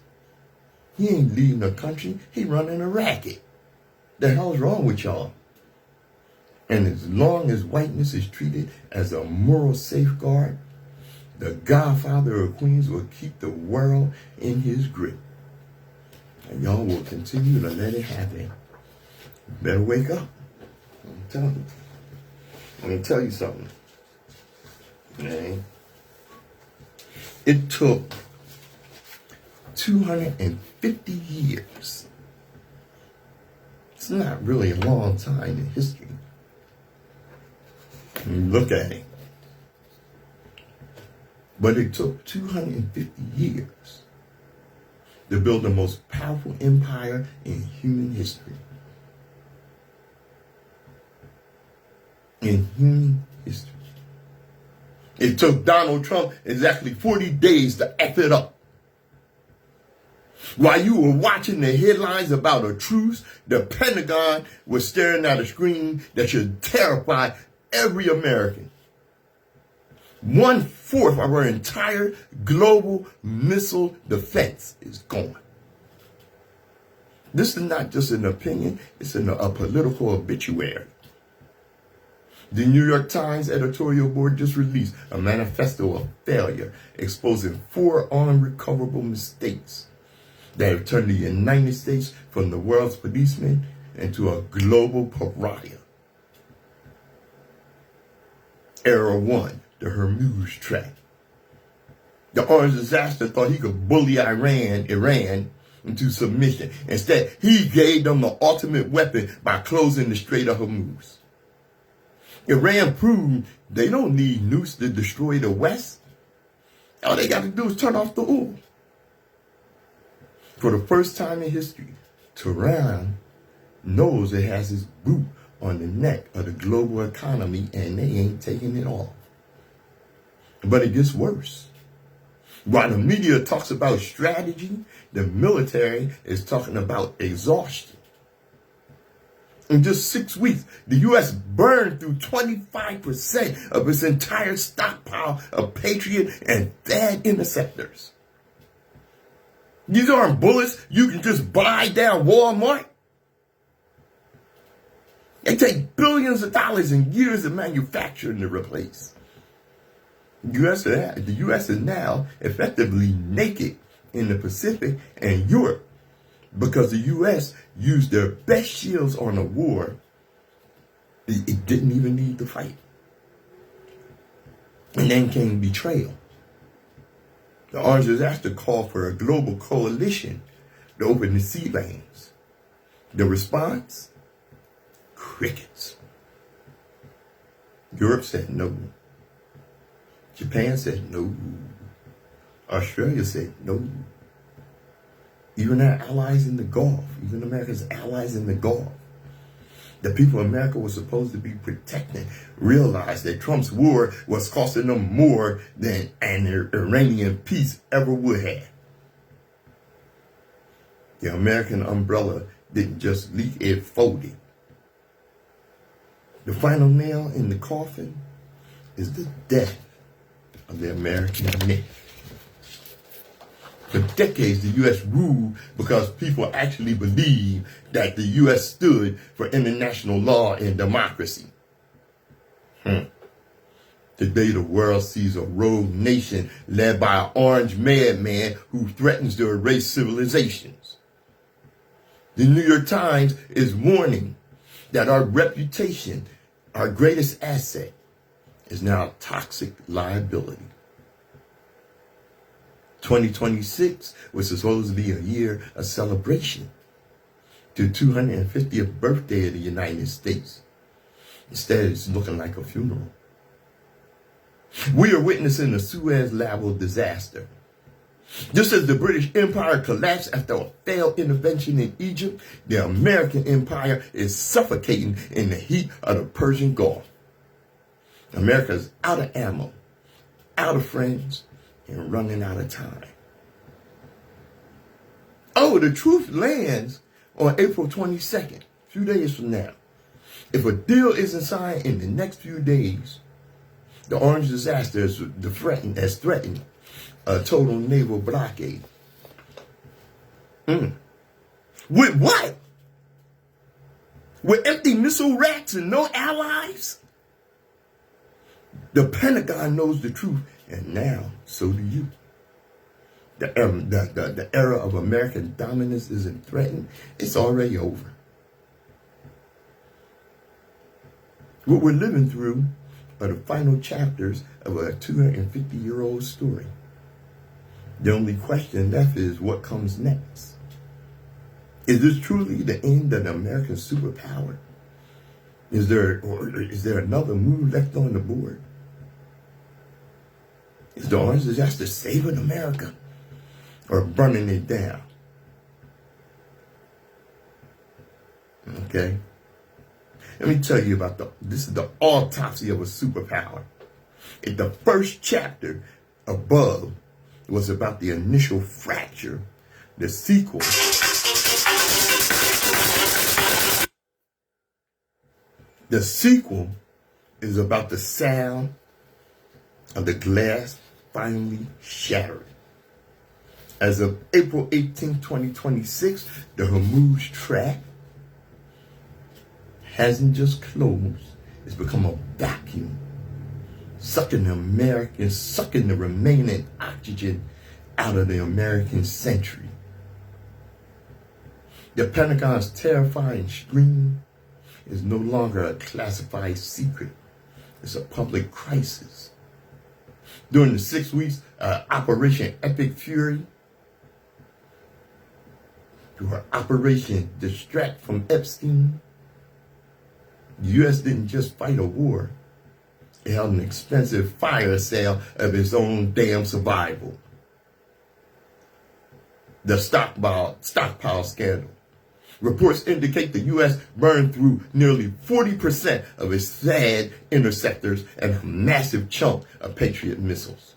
He ain't leading the country, he running a racket. The hell's wrong with y'all? And as long as whiteness is treated as a moral safeguard, the Godfather of Queens will keep the world in his grip. And y'all will continue to let it happen. You better wake up. Let me tell you something. Okay? It took 250 years. It's not really a long time in history. Look at it. But it took 250 years to build the most powerful empire in human history. In human history. It took Donald Trump exactly 40 days to F it up. While you were watching the headlines about a truce, the Pentagon was staring at a screen that should terrify every American. 1/4 of our entire global missile defense is gone. This is not just an opinion, it's a political obituary. The New York Times editorial board just released a manifesto of failure, exposing 4 unrecoverable mistakes that have turned the United States from the world's policeman into a global pariah. Error 1, the Hormuz Track. The orange disaster thought he could bully Iran into submission. Instead, he gave them the ultimate weapon by closing the Strait of Hormuz. Iran proved they don't need nukes to destroy the West. All they got to do is turn off the oil. For the first time in history, Tehran knows it has its boot on the neck of the global economy, and they ain't taking it off. But it gets worse. While the media talks about strategy, the military is talking about exhaustion. In just 6 weeks, the U.S. burned through 25% of its entire stockpile of Patriot and THAAD interceptors. These aren't bullets you can just buy down Walmart. They take billions of dollars and years of manufacturing to replace. The U.S. is now effectively naked in the Pacific and Europe because the U.S. used their best shields on a war it didn't even need to fight. And then came betrayal. The orange disaster called for a global coalition to open the sea lanes. The response? Crickets. Europe said no. Japan said no. Australia said no. even our allies in the Gulf, even America's allies in the Gulf, the people of America were supposed to be protecting, realized that Trump's war was costing them more than an Iranian peace ever would have. The American umbrella didn't just leak, it folded. The final nail in the coffin is the death of the American myth. For decades, the U.S. ruled because people actually believed that the U.S. stood for international law and democracy. Today, the world sees a rogue nation led by an orange madman who threatens to erase civilizations. The New York Times is warning that our reputation, our greatest asset, is now a toxic liability. 2026 was supposed to be a year of celebration to the 250th birthday of the United States. Instead, it's looking like a funeral. We are witnessing a Suez-level disaster. Just as the British Empire collapsed after a failed intervention in Egypt, the American Empire is suffocating in the heat of the Persian Gulf. America is out of ammo, out of friends, and running out of time. Oh, the truth lands on April 22nd, a few days from now. If a deal isn't signed in the next few days, the orange disaster has threatened a total naval blockade. With what? With empty missile racks and no allies? The Pentagon knows the truth, and now so do you. The era of American dominance isn't threatened. It's already over. What we're living through are the final chapters of a 250-year-old story. The only question left is what comes next. Is this truly the end of the American superpower? Is there another move left on the board? Is the orange disaster saving America or burning it down? Okay. Let me tell you about this is the autopsy of a superpower. In the first chapter above was about the initial fracture. The sequel is about the sound of the glass finally shattering. As of April 18, 2026, the Hormuz track hasn't just closed, it's become a vacuum, sucking the remaining oxygen out of the American century. The Pentagon's terrifying scream is no longer a classified secret. It's a public crisis. During the 6 weeks of Operation Epic Fury, through Operation Distract from Epstein, the U.S. didn't just fight a war. It held an expensive fire sale of its own damn survival. The stockpile scandal. Reports indicate the U.S. burned through nearly 40% of its THAAD interceptors and a massive chunk of Patriot missiles.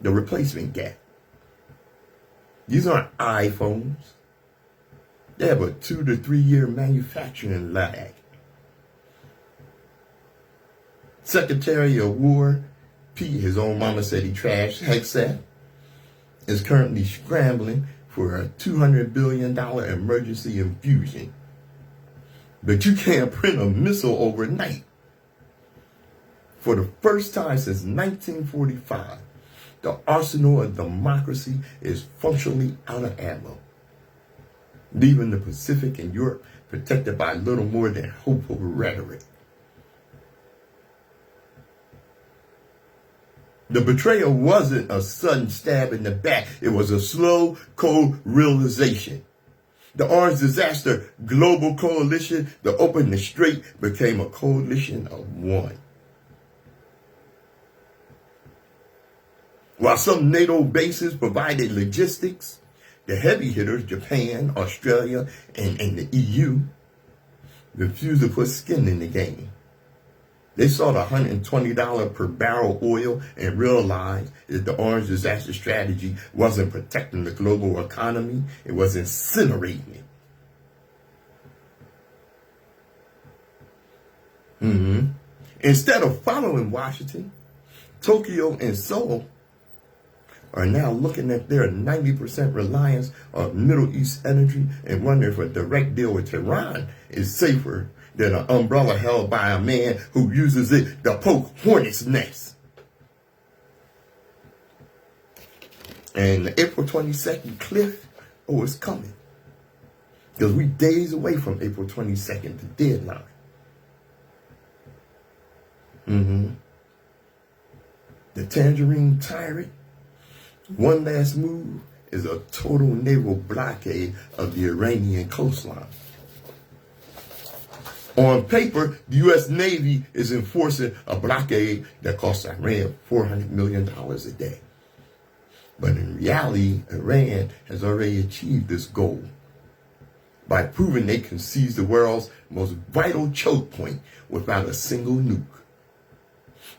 The replacement gap. These aren't iPhones. They have a 2 to 3 year manufacturing lag. Secretary of War, Pete, his own mama said he trashed Hegseth, is currently scrambling for a $200 billion emergency infusion. But you can't print a missile overnight. For the first time since 1945, the arsenal of democracy is functionally out of ammo, leaving the Pacific and Europe protected by little more than hopeful rhetoric. The betrayal wasn't a sudden stab in the back. It was a slow, cold realization. The Orange Disaster Global Coalition that opened the strait became a coalition of one. While some NATO bases provided logistics, The heavy hitters, Japan, Australia, and the EU, refused to put skin in the game. They saw the $120 per barrel oil and realized that the orange disaster strategy wasn't protecting the global economy, it was incinerating it. Instead of following Washington, Tokyo and Seoul are now looking at their 90% reliance on Middle East energy and wondering if a direct deal with Tehran is safer than an umbrella held by a man who uses it to poke hornets' nests. And the April 22nd cliff, oh, it's coming. Because we're days away from April 22nd, the deadline. The Tangerine Tyrant, one last move is a total naval blockade of the Iranian coastline. On paper, the U.S. Navy is enforcing a blockade that costs Iran $400 million a day. But in reality, Iran has already achieved this goal by proving they can seize the world's most vital choke point without a single nuke.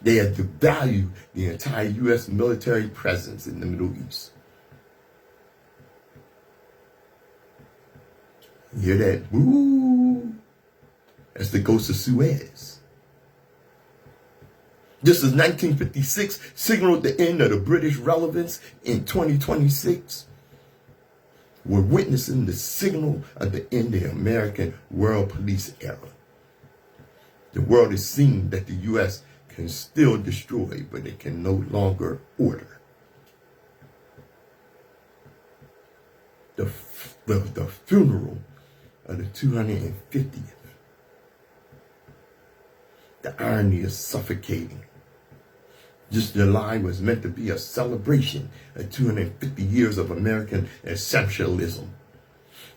They have devalued the entire U.S. military presence in the Middle East. You hear that? Boo! That's the ghost of Suez. Just as 1956 signaled the end of the British relevance in 2026, we're witnessing the signal of the end of the American world police era. The world is seeing that the U.S. can still destroy, but it can no longer order. The funeral of the 250th. The irony is suffocating. This July was meant to be a celebration of 250 years of American exceptionalism.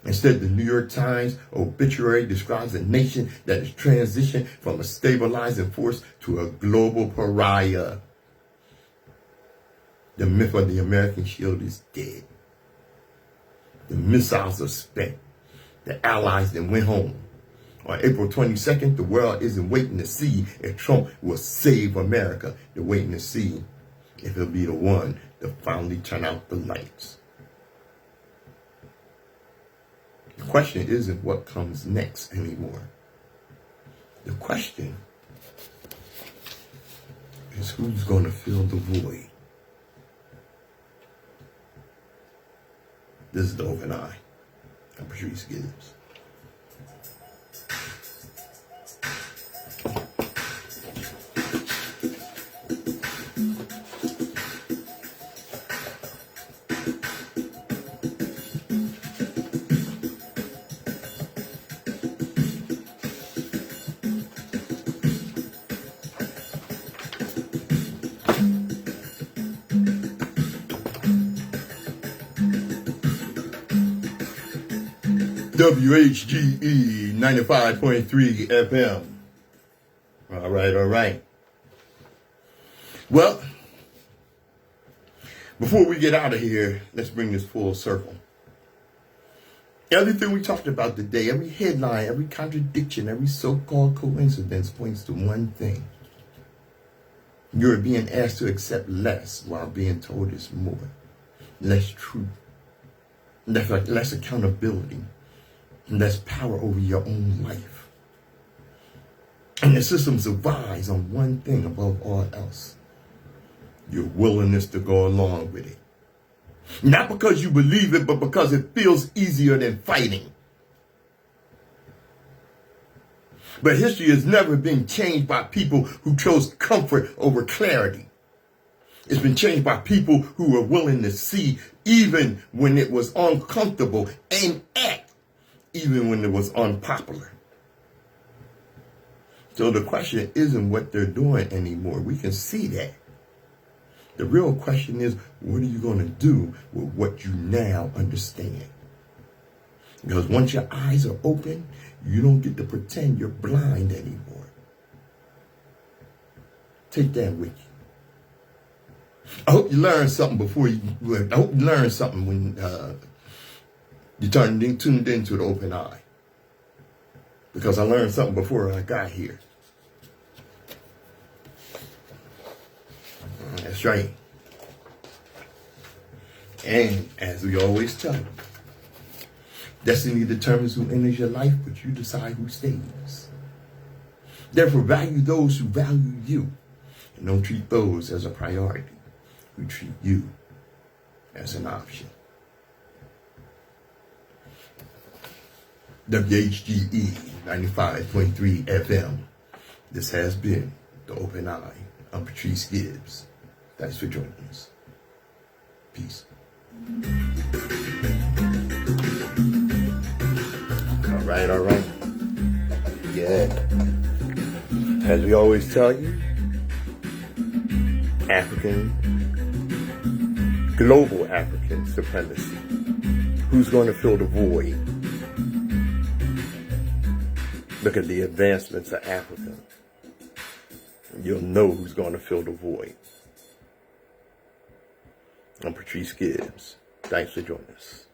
Instead, the New York Times obituary describes a nation that has transitioned from a stabilizing force to a global pariah. The myth of the American shield is dead. The missiles are spent. The allies then went home. On April 22nd, the world isn't waiting to see if Trump will save America. They're waiting to see if he'll be the one to finally turn out the lights. The question isn't what comes next anymore. The question is who's going to fill the void. This is the Open Eye. I'm Patrice Gibbs. WHGE 95.3 FM. All right. Well, before we get out of here, let's bring this full circle. Everything we talked about today, every headline, every contradiction, every so-called coincidence points to one thing. You're being asked to accept less while being told it's more. Less truth. Less accountability. Less power over your own life. And the system survives on one thing above all else. Your willingness to go along with it. Not because you believe it, but because it feels easier than fighting. But history has never been changed by people who chose comfort over clarity. It's been changed by people who were willing to see even when it was uncomfortable and act even when it was unpopular. So the question isn't what they're doing anymore. We can see that. The real question is, what are you going to do with what you now understand? Because once your eyes are open, you don't get to pretend you're blind anymore. Take that with you. I hope you learned something when You tuned into the Open Eye. Because I learned something before I got here. That's right. And as we always tell you, destiny determines who enters your life, but you decide who stays. Therefore, value those who value you, and don't treat those as a priority who treat you as an option. WHGE 95.3 FM. This has been The Open Eye. I'm Patrice Gibbs. Thanks for joining us. Peace. All right. Yeah. As we always tell you, global African supremacy. Who's going to fill the void? Look at the advancements of Africa. You'll know who's going to fill the void. I'm Patrice Gibbs. Thanks for joining us.